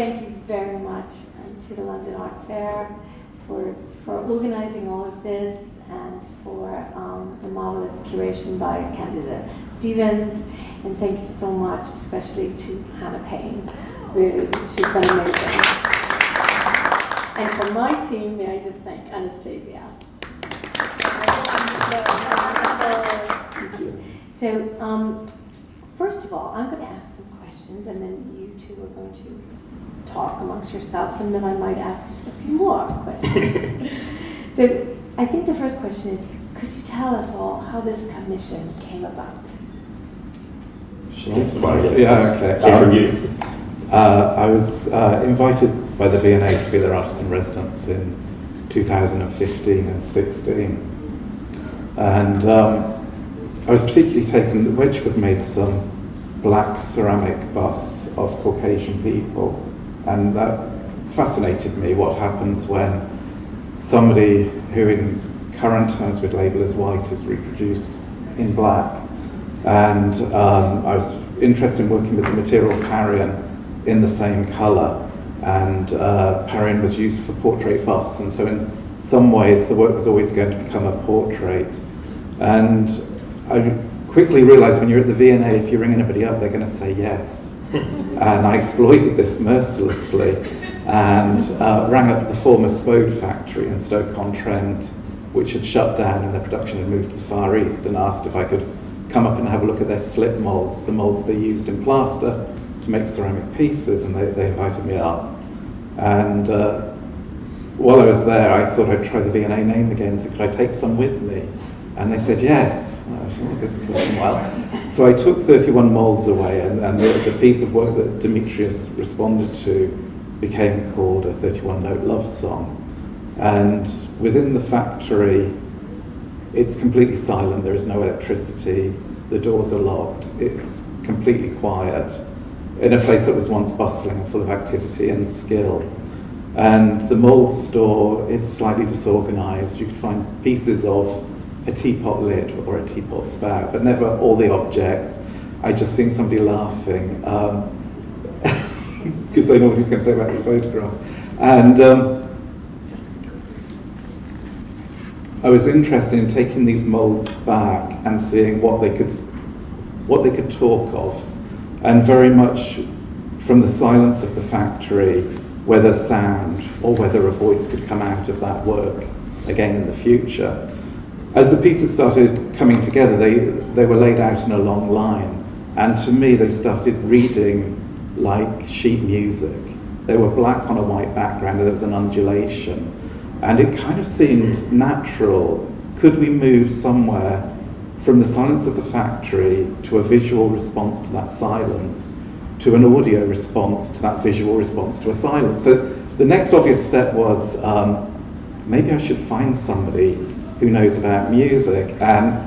thank you very much to the London Art Fair for organizing all of this, and for the marvelous curation by Candida Stevens. And thank you so much, especially to Hannah Payne. Really, she's been amazing. And for my team, may I just thank Anastasia. Thank you. So, first of all, I'm going to ask some questions, and then you two are going to talk amongst yourselves, and then I might ask a few more questions. So, I think the first question is, could you tell us all how this commission came about? Yeah, okay. I was invited by the V&A to be their artist in residence in 2015 and 16. And I was particularly taken that Wedgwood made some black ceramic busts of Caucasian people. And that fascinated me, what happens when somebody who in current terms would label as white is reproduced in black. And I was interested in working with the material Parian in the same colour, and Parian was used for portrait busts, and so in some ways the work was always going to become a portrait. And I quickly realised when you're at the V&A, if you ring anybody up, they're going to say yes. And I exploited this mercilessly, and rang up the former Spode factory in Stoke-on-Trent, which had shut down and their production had moved to the Far East, and asked if I could come up and have a look at their slip moulds, the moulds they used in plaster to make ceramic pieces, and they invited me up. And while I was there, I thought I'd try the V&A name again, so could I take some with me? And they said yes. And I said, well, this is working well. So I took 31 moulds away, and the piece of work that Dimitris responded to became called a 31-note love song. And within the factory, it's completely silent, there is no electricity, the doors are locked, it's completely quiet, in a place that was once bustling and full of activity and skill. And the mould store is slightly disorganised. You could find pieces of a teapot lid or a teapot spout, but never all the objects. I just seen somebody laughing, because they know what he's going to say about this photograph. And I was interested in taking these moulds back and seeing what they could talk of, and very much from the silence of the factory, whether sound or whether a voice could come out of that work again in the future. As the pieces started coming together, they were laid out in a long line, and to me they started reading like sheet music. They were black on a white background, and there was an undulation. And it kind of seemed natural. Could we move somewhere from the silence of the factory to a visual response to that silence, to an audio response to that visual response to a silence? So the next obvious step was, maybe I should find somebody who knows about music. And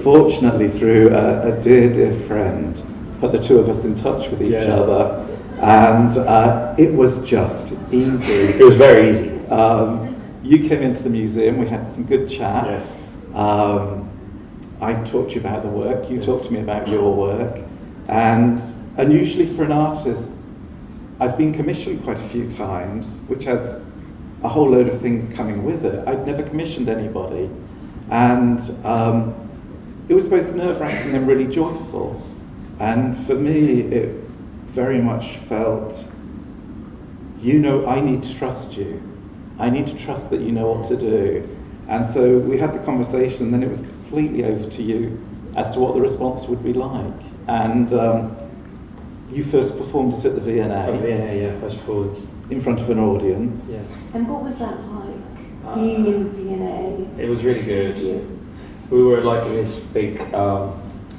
fortunately, through a dear friend, put the two of us in touch with each other. And it was just easy. It was very easy. You came into the museum, we had some good chats. Yes. I talked to you about the work, you talked to me about your work. And unusually for an artist, I've been commissioned quite a few times, which has a whole load of things coming with it. I'd never commissioned anybody. And it was both nerve-wracking and really joyful. And for me, it very much felt, I need to trust you. I need to trust that you know what to do. And so we had the conversation, and then it was completely over to you as to what the response would be like. And you first performed it at the V&A. At the V&A, yeah, first performance. In front of an audience. Yeah. And what was that like, being in the V&A? It was really good. We were like in this big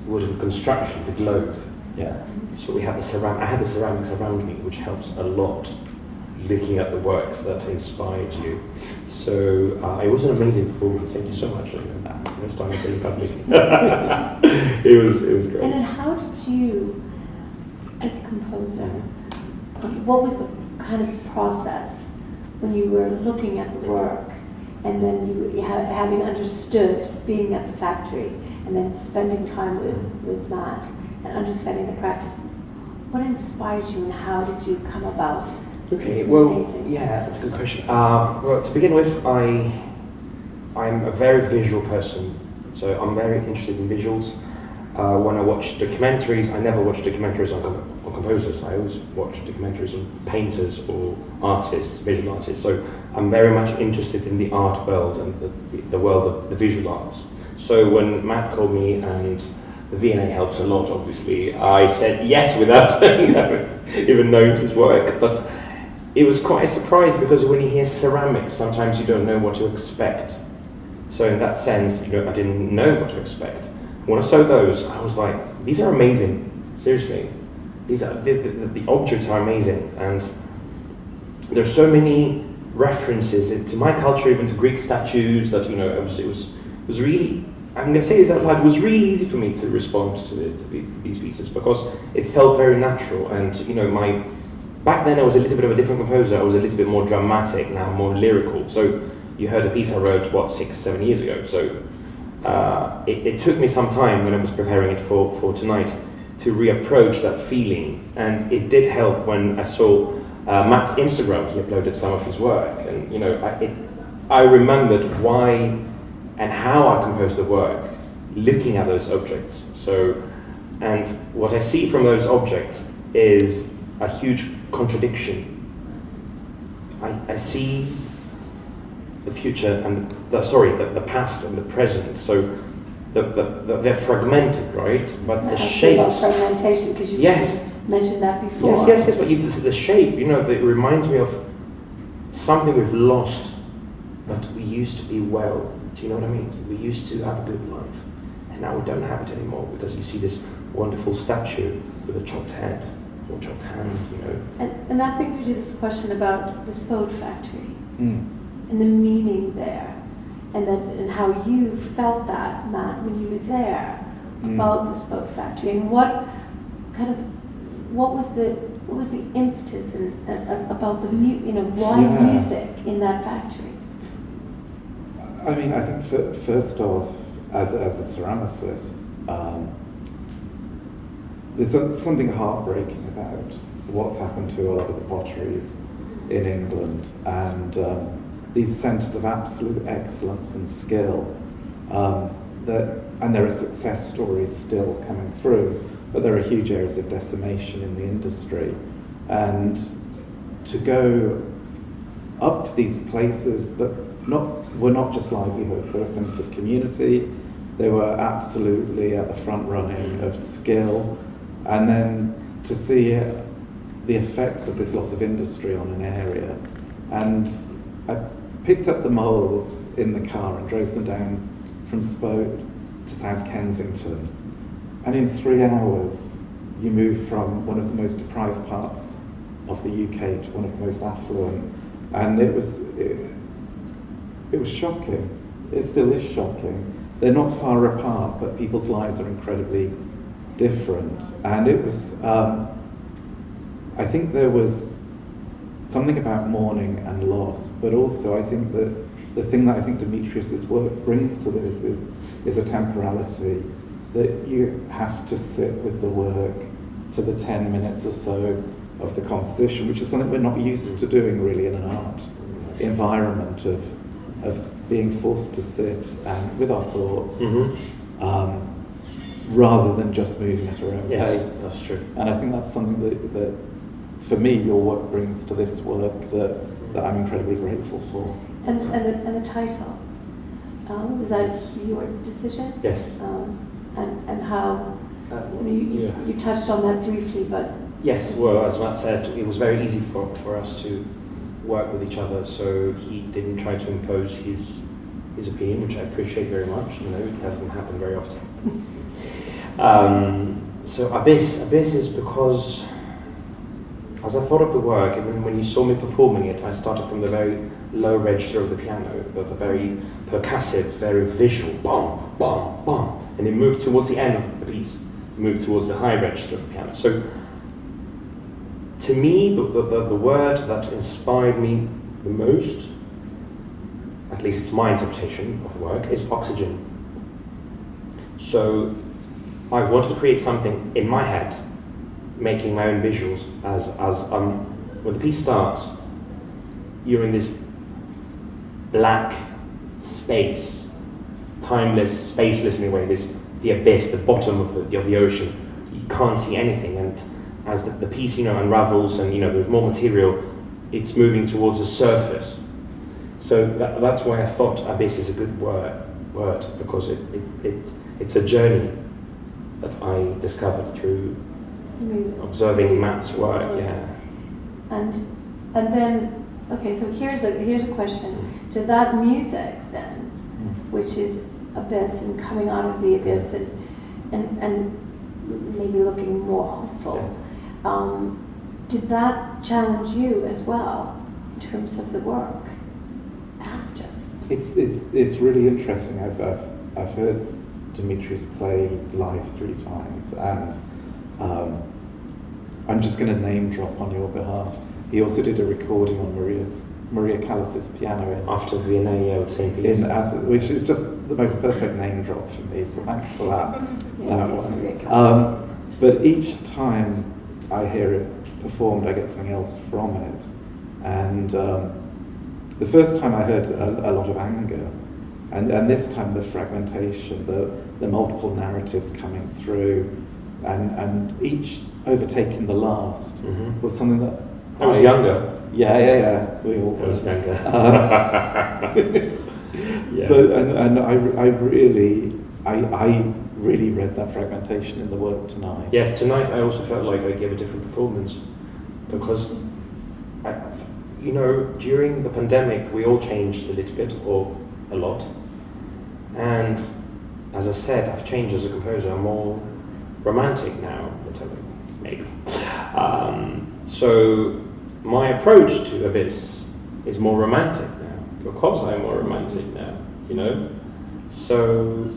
wooden construction, the globe. Yeah. So we had I had the ceramics around me, which helps a lot looking at the works that inspired you. So it was an amazing performance. Thank you so much. That's the next time I say in public. It was great. And then how did you, as a composer, what was the kind of process when you were looking at the work, and then you having understood being at the factory, and then spending time with Matt and understanding the practice? what inspired you, and how did you come about? Okay, this well, amazing yeah, that's a good question. Well, to begin with, I'm a very visual person, so I'm very interested in visuals. When I watch documentaries, I never watch documentaries on composers. I always watch documentaries on painters or artists, visual artists. So I'm very much interested in the art world and the world of the visual arts. So when Matt called me, and the V&A helps a lot, obviously, I said yes without even knowing his work. But it was quite a surprise, because when you hear ceramics, sometimes you don't know what to expect. So in that sense, I didn't know what to expect. When I saw those, I was like, these are amazing. Seriously, these are the objects are amazing, and there's so many references to my culture, even to Greek statues. That it was really. I'm going to say this out loud. It was really easy for me to respond to these pieces, because it felt very natural. And back then I was a little bit of a different composer. I was a little bit more dramatic. Now I'm more lyrical. So you heard a piece I wrote 6-7 years ago. So. It took me some time when I was preparing it for tonight to reapproach that feeling, and it did help when I saw Matt's Instagram. He uploaded some of his work, and I remembered why and how I composed the work, looking at those objects. So, and what I see from those objects is a huge contradiction. I see the future and the past and the present. So they're fragmented, right? But the shapes. About fragmentation, because you mentioned that before. Yes. But the shape, it reminds me of something we've lost, but we used to be well. Do you know what I mean? We used to have a good life, and now we don't have it anymore, because you see this wonderful statue with a chopped head or chopped hands. And that brings me to this question about the Spode factory. And the meaning there, and how you felt that, Matt, when you were there, about the Spode factory, and what was the impetus about the why music in that factory? I mean, I think first off, as a ceramicist, there's something heartbreaking about what's happened to a lot of the potteries in England, and these centres of absolute excellence and skill, and there are success stories still coming through, but there are huge areas of decimation in the industry. And to go up to these places, but were not just livelihoods, there were a sense of community, they were absolutely at the front running of skill, and then to see the effects of this loss of industry on an area. And I picked up the moulds in the car and drove them down from Spode to South Kensington. And in 3 hours, you move from one of the most deprived parts of the UK to one of the most affluent. And it was shocking. It still is shocking. They're not far apart, but people's lives are incredibly different. And it was, I think there was something about mourning and loss, but also I think that the thing that I think Dimitris' work brings to this is a temporality, that you have to sit with the work for the 10 minutes or so of the composition, which is something we're not used to doing really in an art environment, of being forced to sit and with our thoughts, rather than just moving at our own pace. That's true. And I think that's something that for me, your work brings to this work that I'm incredibly grateful for. And the title, was that your decision? Yes. And how, you touched on that briefly, but... Yes, well, as Matt said, it was very easy for us to work with each other, so he didn't try to impose his opinion, which I appreciate very much. It doesn't happen very often. So Abyss is because, as I thought of the work, and when you saw me performing it, I started from the very low register of the piano, the very percussive, very visual, bom, bom, bom, and it moved towards the end of the piece, moved towards the high register of the piano. So, to me, the word that inspired me the most, at least it's my interpretation of the work, is oxygen. So, I wanted to create something in my head, making my own visuals as when the piece starts, you're in this black space, timeless, spaceless in a way, the abyss, the bottom of the ocean. You can't see anything, and as the piece, unravels and, there's more material, it's moving towards the surface. So that's why I thought abyss is a good word because it's a journey that I discovered through observing Matt's work, yeah. And then, okay, so here's a question. So that music then, which is abyss and coming out of the abyss and maybe looking more hopeful, Yes. Did that challenge you as well in terms of the work after? It's really interesting. I've heard Dimitris play live 3 times, and I'm just going to name drop on your behalf. He also did a recording on Maria Callas' piano After Vienna, with the same piece. in Athens, which is just the most perfect name drop for me. So thanks for that. Maria Callas. But each time I hear it performed, I get something else from it. And the first time I heard a lot of anger, and this time the fragmentation, the multiple narratives coming through, and each overtaking the last was something that I was younger. Yeah. We all I was were. younger. Yeah. But and I really read that fragmentation in the work tonight. Yes, tonight I also felt like I gave a different performance because, during the pandemic we all changed a little bit or a lot, and as I said, I've changed as a composer. I'm more romantic now, maybe. So my approach to Abyss is more romantic now because I'm more romantic now, So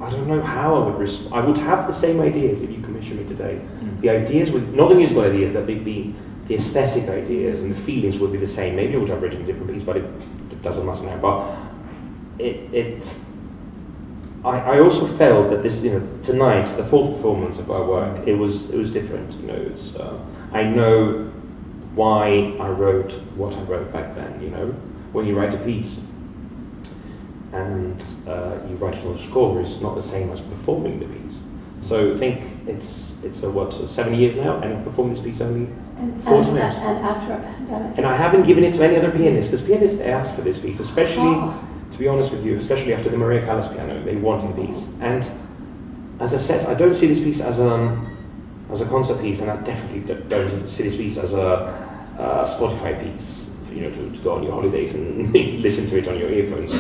I don't know how I would respond. I would have the same ideas if you commission me today. The ideas would, not the musical ideas, that they'd be the aesthetic ideas and the feelings would be the same. Maybe I would have written a different piece, but it doesn't matter now. But I also felt that this, tonight, the 4th performance of our work, it was different. It's I know why I wrote what I wrote back then. When you write a piece and you write it on a score, it's not the same as performing the piece. So I think it's 7 years now, and I've performed this piece only 4 times. And after a pandemic. And I haven't given it to any other pianists, because pianists asked for this piece, especially, to be honest with you, especially after the Maria Callas piano, they wanted the piece. And as I said, I don't see this piece as a concert piece, and I definitely don't see this piece as a Spotify piece, to go on your holidays and listen to it on your earphones.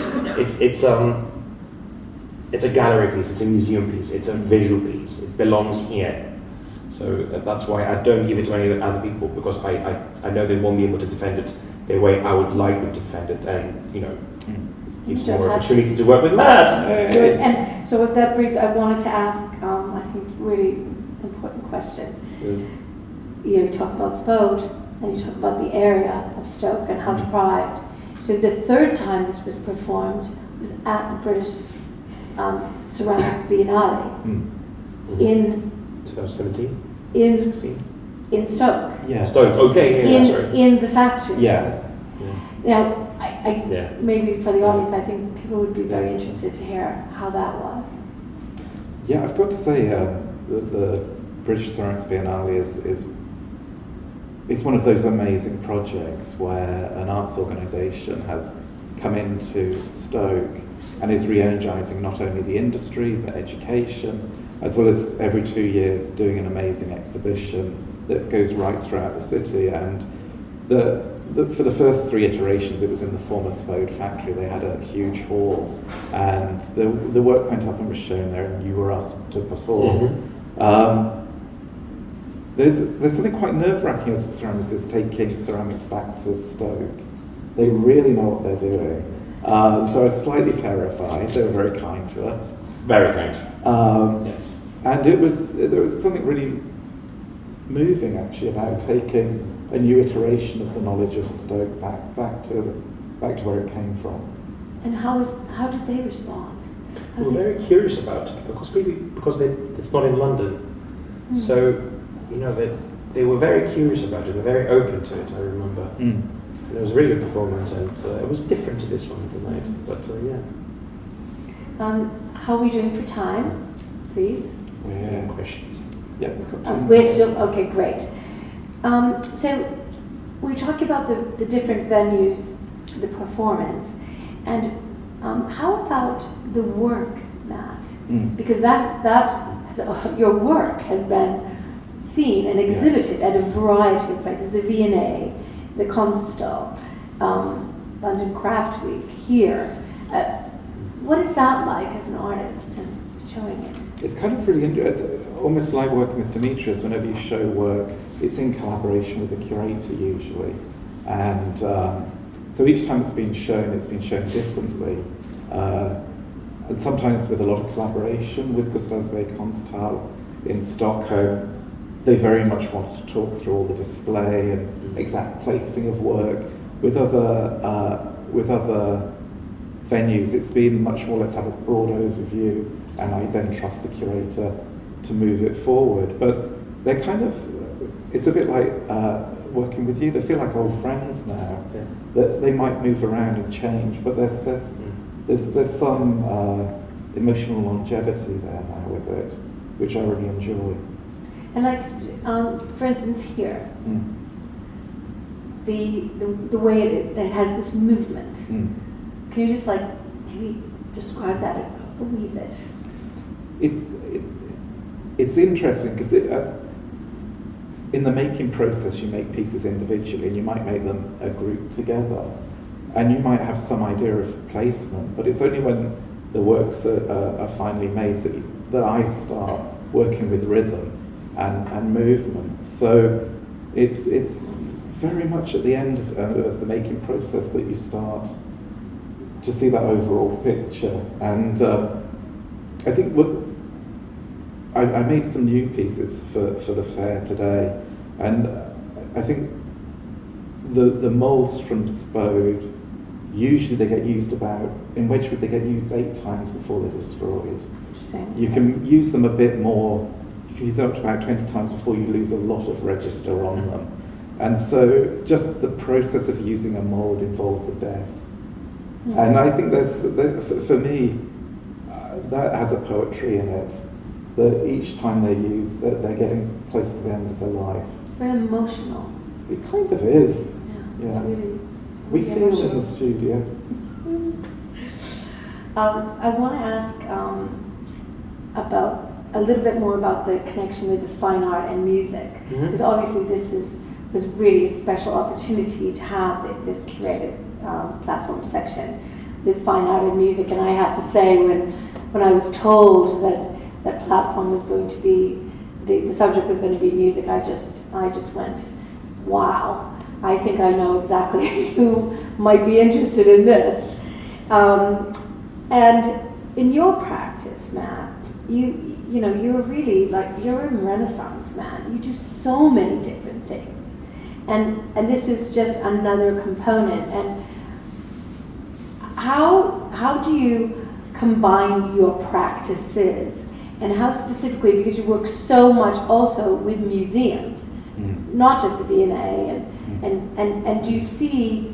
It's a gallery piece, it's a museum piece, it's a visual piece. It belongs here. So that's why I don't give it to any other people, because I know they won't be able to defend it the way I would like them to defend it, and gives more opportunity to work with Matt. And so with that brings, I wanted to ask, I think, really important question. You talk about Spode, and you talk about the area of Stoke and how deprived. So the 3rd time this was performed was at the British Ceramics Biennale in 2017? In 16? In Stoke. Yeah. Stoke, okay, sorry. In the factory. Yeah. Now, maybe for the audience, I think people would be very interested to hear how that was. Yeah, I've got to say, the British Ceramics Biennale is it's one of those amazing projects where an arts organisation has come into Stoke and is re-energising not only the industry but education, as well as every 2 years doing an amazing exhibition that goes right throughout the city. And for the first 3 iterations, it was in the former Spode factory. They had a huge hall, and the work went up and was shown there, and you were asked to perform. There's something quite nerve-wracking as ceramicists taking ceramics back to Stoke. They really know what they're doing. So I was slightly terrified. They were very kind to us. Very kind. Yes. And there was something really moving actually about taking a new iteration of the knowledge of Stoke back to where it came from. And how did they respond? We were very curious about it because it's not in London. So you know, they were very curious about it, they were very open to it, I remember. And it was a really good performance, and it was different to this one tonight, but yeah. How are we doing for time, please? We're Questions? Yeah, we've got 2 We're minutes. still, okay, great. So we're talking about the different venues for the performance, and how about the work, Matt? Because your work has been seen and exhibited at a variety of places, the V&A, the Consto, London Craft Week, here. What is that like as an artist and showing it? It's kind of really almost like working with Dimitris. Whenever you show work, it's in collaboration with the curator usually. And so each time it's been shown differently. And sometimes with a lot of collaboration with Gustavsberg Konsthall in Stockholm. They very much wanted to talk through all the display and exact placing of work. With other venues, it's been much more, let's have a broad overview, and I then trust the curator to move it forward. But they're kind of, it's a bit like working with you. They feel like old friends now. Yeah. That they might move around and change, but there's some emotional longevity there now with it, which I really enjoy. And like, for instance, here, the way it has this movement. Can you just like maybe describe that a wee bit? It's interesting because in the making process you make pieces individually and you might make them a group together, and you might have some idea of placement, but it's only when the works are finally made that I start working with rhythm and movement. So it's very much at the end of the making process that you start to see that overall picture. And I think I made some new pieces for the fair today, and I think the moulds from Spode, usually they get used in Wedgwood they get used 8 times before they're destroyed. Interesting. You can use them a bit more. You can use them up to about 20 times before you lose a lot of register on them. And so just the process of using a mould involves a death. And I think for me, that has a poetry in it, that each time they're used, they're getting close to the end of their life. It's very emotional. It kind of is. Yeah. Yeah. It's really We feel emotional. in the studio. I want to ask about a little bit more about the connection with the fine art and music, because obviously this was really a special opportunity to have this curated platform section with fine art and music. And I have to say, when I was told that platform was going to be the subject was going to be music, I just went, wow! I think I know exactly who might be interested in this. And in your practice, Matt, you know, you're really you're a Renaissance man. You do so many different things, and this is just another component. And how do you combine your practices, and how specifically, because you work so much also with museums, not just the V&A, and do you see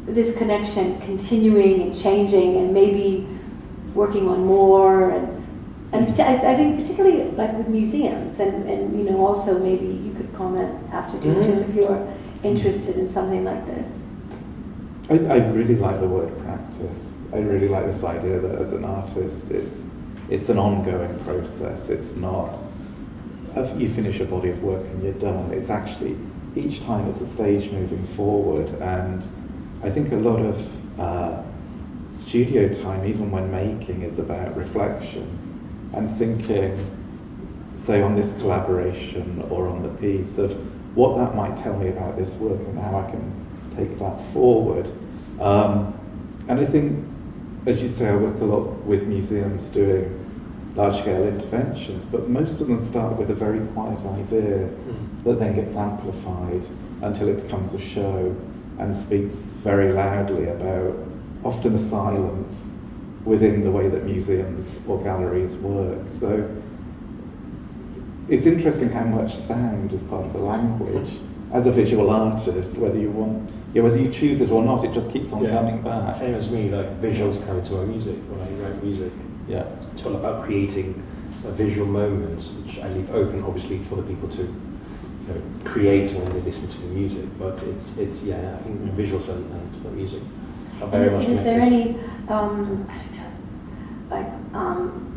this connection continuing and changing and maybe working on more and I think particularly like with museums and you know, also maybe you could comment after Dimitris if you're interested in something like this. I really like the word practice. I really like this idea that as an artist it's an ongoing process. It's not you finish a body of work and you're done. It's actually each time it's a stage moving forward, and I think a lot of studio time, even when making, is about reflection and thinking, say on this collaboration or on the piece, of what that might tell me about this work and how I can take that forward. And I think, as you say, I work a lot with museums doing large-scale interventions, but most of them start with a very quiet idea that then gets amplified until it becomes a show and speaks very loudly about often a silence within the way that museums or galleries work. So it's interesting how much sound is part of the language as a visual artist, whether you choose it or not, it just keeps on coming back. Same as me, like visuals come into my music when I write music. Yeah. It's all about creating a visual moment, which I leave open, obviously, for the people to create when they listen to the music. But it's I think visuals and the music are very much connected. Is there any,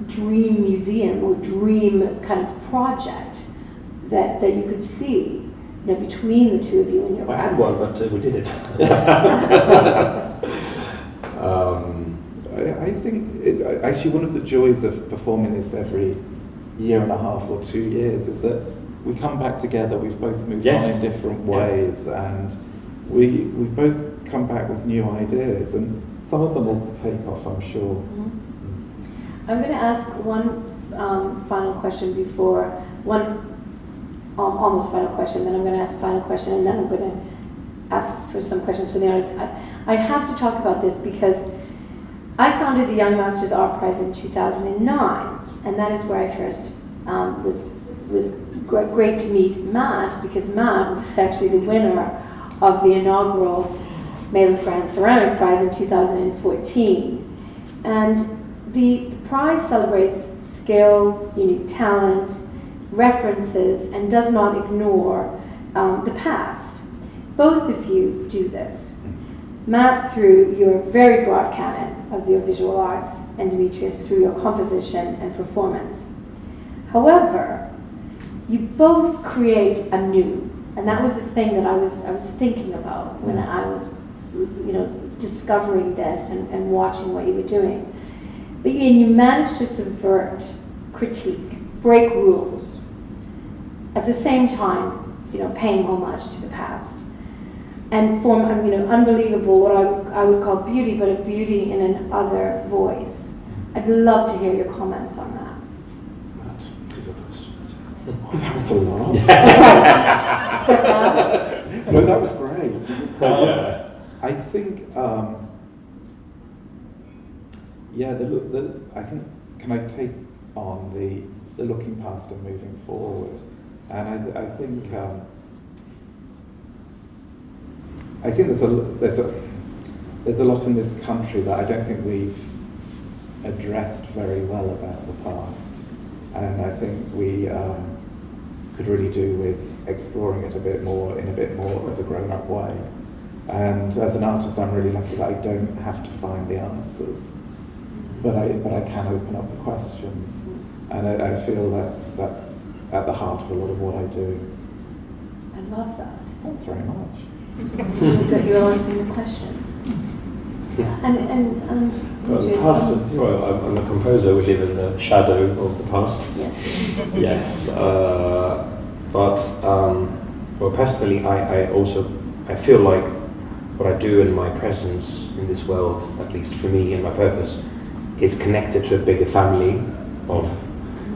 dream museum or dream kind of project that you could see, between the two of you in your I practice? had one, but we did it. I think actually one of the joys of performing this every year and a half or 2 years is that we come back together. We've both moved on in different ways, and we both come back with new ideas, and some of them will take off, I'm sure. Mm-hmm. I'm going to ask one final question almost final question, then I'm going to ask a final question, and then I'm going to ask for some questions from the audience. I have to talk about this because I founded the Young Masters Art Prize in 2009, and that is where I first was great to meet Matt, because Matt was actually the winner of the inaugural Mayor's Grand Ceramic Prize in 2014. And the prize celebrates skill, unique talent, references, and does not ignore the past. Both of you do this. Matt, through your very broad canon of the visual arts, and Dimitris, through your composition and performance. However, you both create anew, and that was the thing that I was thinking about when I was, discovering this and watching what you were doing. But you managed to subvert, critique, break rules, at the same time, paying homage to the past, and form, unbelievable, what I would call beauty, but a beauty in an other voice. I'd love to hear your comments on that. Matt, you go first. Oh, that was a lot. So, No, that was great. I think, I think, can I take on the looking past and moving forward? And I think there's a lot in this country that I don't think we've addressed very well about the past, and I think we could really do with exploring it in a bit more of a grown-up way. And as an artist, I'm really lucky that I don't have to find the answers, but I can open up the questions, and I feel that's at the heart of a lot of what I do. I love that. Thanks very much. You're answering the questions. And Well, the past, I'm a composer. We live in the shadow of the past. Yes. Yes. But personally, I feel like what I do in my presence in this world, at least for me and my purpose, is connected to a bigger family of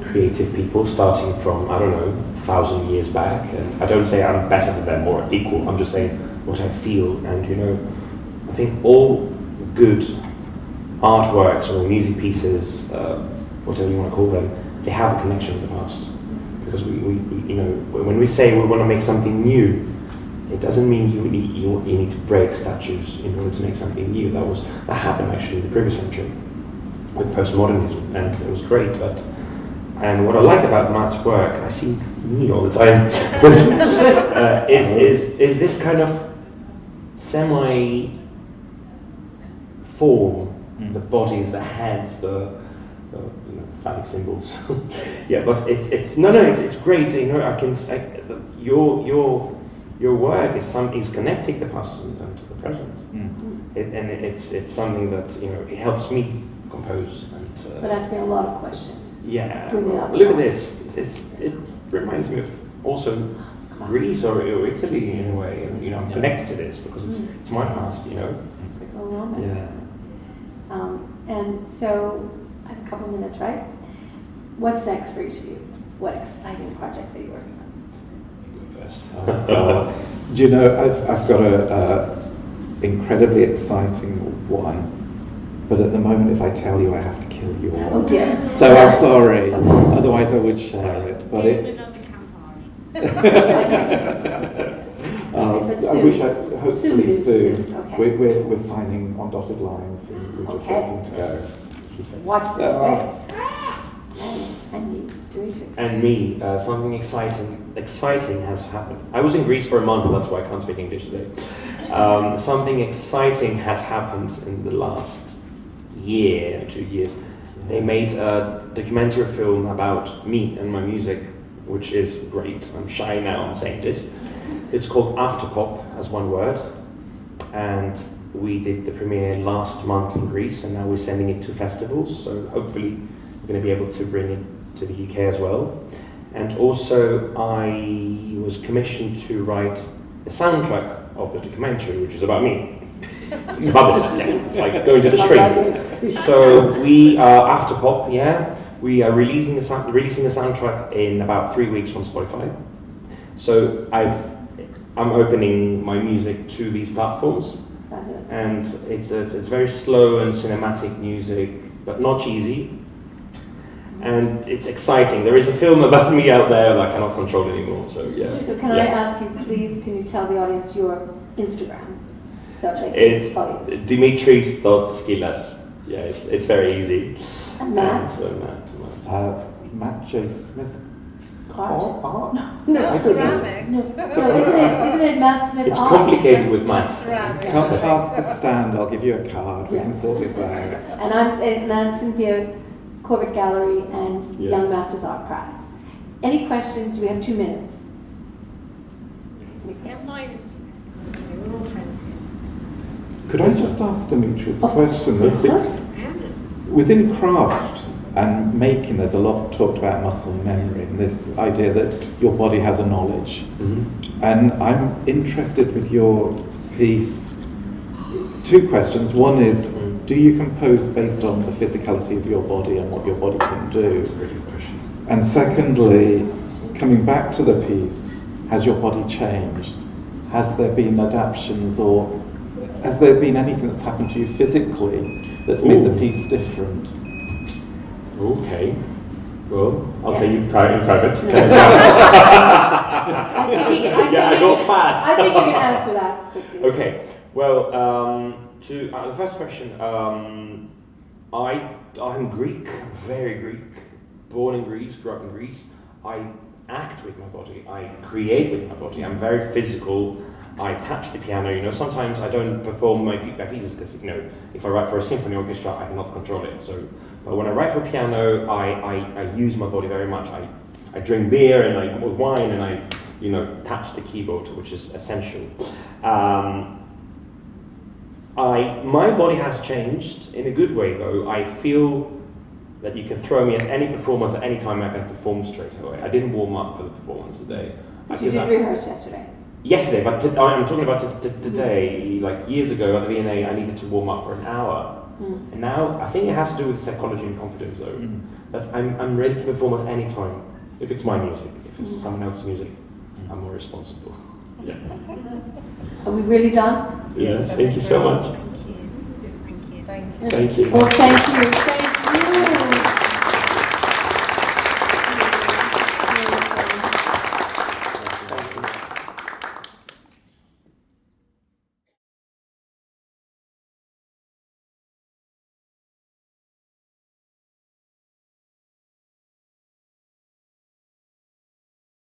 creative people, starting from, 1,000 years back. And I don't say I'm better than them or equal. I'm just saying what I feel. And I think all good artworks or music pieces, whatever you want to call them, they have a connection with the past. Because we when we say we want to make something new, it doesn't mean you need to break statues in order to make something new. That happened actually in the previous century with postmodernism, and it was great. And what I like about Matt's work, I see me all the time, is this kind of semi form, the bodies, the heads, the phallic symbols. Yeah, but it's great. I can say your work is connecting the past and to the present, and it's something that it helps me compose. But asking a lot of questions. Yeah, Well, look at this. It reminds me of also Greece or Italy in a way, and I'm connected to this because it's my past. Yeah. And so I have a couple of minutes, right? What's next for each of you? What exciting projects are you working on? First. Do you know, I've got a incredibly exciting one but at the moment, if I tell you, I have to kill you all. Oh dear. So I'm sorry. Otherwise, I would share it. But it's. But I soon. wish hopefully soon. Okay. We're signing on dotted lines, and we're just waiting to go. Watch this space. And you, Dimitris. And me, something exciting has happened. I was in Greece for a month, that's why I can't speak English today. Something exciting has happened in the last year, 2 years. They made a documentary film about me and my music, which is great. I'm shy now on saying this. It's called Afterpop, as one word. And we did the premiere last month in Greece, and now we're sending it to festivals. So hopefully we're going to be able to bring it to the UK as well. And also I was commissioned to write a soundtrack of the documentary, which is about me. It's a bubble, yeah. It's like going to the stream. So we are Afterpop, yeah. We are releasing the soundtrack in about 3 weeks on Spotify. So I'm opening my music to these platforms. Fabulous. And it's very slow and cinematic music, but not cheesy. And it's exciting. There is a film about me out there that I cannot control anymore. So yeah. So can I ask you, please, can you tell the audience your Instagram? So they can It's follow you. Dimitris.Skillas. Yeah, it's very easy. And Matt? Matt J. Smith. Art? No, ceramics. No. So isn't it Matt Smith It's Art? complicated with maths. Ceramics. Come past the stand, I'll give you a card. We Yeah. can sort this out. And I'm Cynthia, Corbett Gallery and Yes. Young Masters Art Prize. Any questions? We have 2 minutes. Any Yeah, questions? mine is 2 minutes. We're all friends here. Could I just ask Dimitris a Of question? Of course. Within craft and making, there's a lot talked about muscle memory and this idea that your body has a knowledge. Mm-hmm. And I'm interested with your piece. 2 questions. One is, do you compose based on the physicality of your body and what your body can do? That's a very good question. And secondly, coming back to the piece, has your body changed? Has there been adaptations, or has there been anything that's happened to you physically that's made the piece different? Okay. Well, I'll Yeah. tell you in private. I got fast. I think you can answer that quickly. Okay. Well, to the first question, I'm Greek, very Greek, born in Greece, grew up in Greece. I act with my body, I create with my body. I'm very physical. I touch the piano. Sometimes I don't perform my pieces because if I write for a symphony orchestra, I cannot control it. So, but when I write for piano, I use my body very much. I drink beer and I wine and I touch the keyboard, which is essential. My body has changed in a good way though. I feel that you can throw me at any performance at any time, I can perform straight away. I didn't warm up for the performance today. You did rehearse yesterday. Yesterday, but I'm talking about today. Like years ago at the V&A, I needed to warm up for an hour. And now I think it has to do with psychology and confidence though. That I'm ready to perform at any time. If it's my music, if it's someone else's music, I'm more responsible. Yeah. Are we really done? Yes. Thank you so much. Thank you. Thank you. Thank you. Well, thank you. Thank